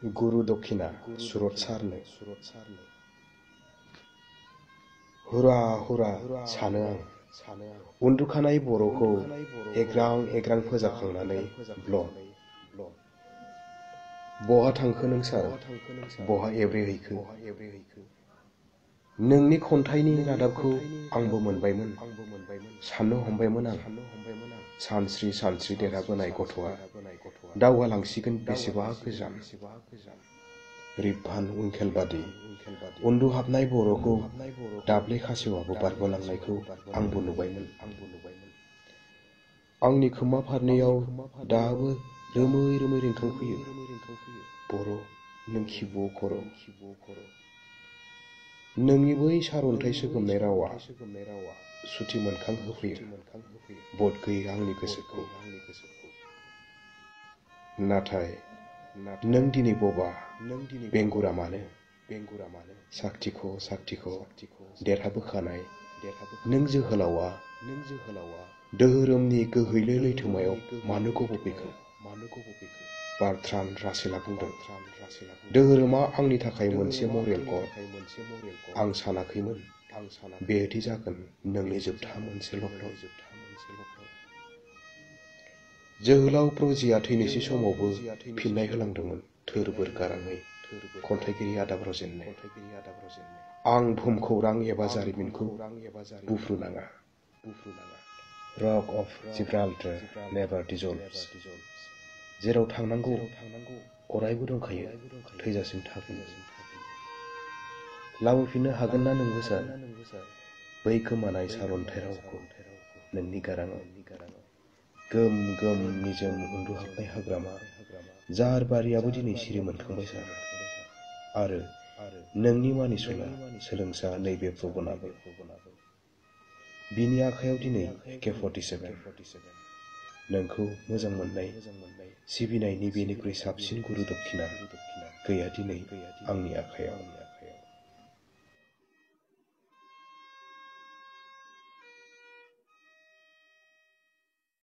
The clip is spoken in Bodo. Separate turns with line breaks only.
गुरु दक्षिणा सुरत सारनो हुरा हुरा सानो आं उन्दुखानाय बर'खौ एग्रां एग्रां फोजाखांनानै ब्लद बहा थांखो नों सार बहा एब्रेहैखो नोंनि खन्थाइनि रादाबखौ आंबो मोनबायमोन साननो हमबायमोन आं सानस्रि सानस्रि देरहाबोनाय गथ'आ दावगालांसिगोन बेसेबा गोजान रिबभान उइंकेल बादि उन्दुहाबनाय बर'खौ दाब्ले खासेवाबो बारग'लांनायखौ आंबो नुबायमोन आंनि खोमा फारनैयाव दाबो रोमै रोमै रिंखांफैयो बर' नों खिबुआव खर' नोंनि बै सारअन्थाइ सोगोमनाय रावा सुथि मोनखां होफैयो बद गैयै आंनि गोसोखौ नाथाय नों दिनै बबा बेंगुरा मानो साख्तिख' साख्तिख' देरहाबोखानाय नों जोहोलावा दोहोरोमनि गोहैलो लैथोमायाव मानो गब'फैखो बार्ट्रान रासेलआ बुंदों दोहोरोमा आंनि थाखाय मोनसे मरेल कड आं सानाखैमोन बेदि जागोन नोंनि जोबथा मोनसे लकडाउन जोहोलाव प्रजिया थैनोसै समावबो फिननाय होलांदोंमोन थोर बोर गाराङै खन्थाइगिरि आदा ब्रजेननो आं भुमखौरां एबा जारिमिनखौ बुफ्रुनाङा रक अफ जिब्राल्टार नेभार डिसल्भ्स जेराव थांनांगौ अरायबो दंखायो थैजासिम थागोन लाबोफिननो हागोन ना नोंबो सार बै गोमानाय सारअन्थाइ रावखौ नोंनि गाराङाव गोम गोम निजोम उन्दुहाबनाय हाग्रामा जार बारियाबो दिनै सिरि मोनखांबाय सार आरो नोंनि मानिसुला सोलोंसा नैबे प्रबनाबो बिनि आखायाव दिनै AK-47 नोंखौ मोजां मोननाय सिबिनायनि बेनिख्रुइ साबसिन गुरु दक्षिणा गैया दिनै आंनि आखायाव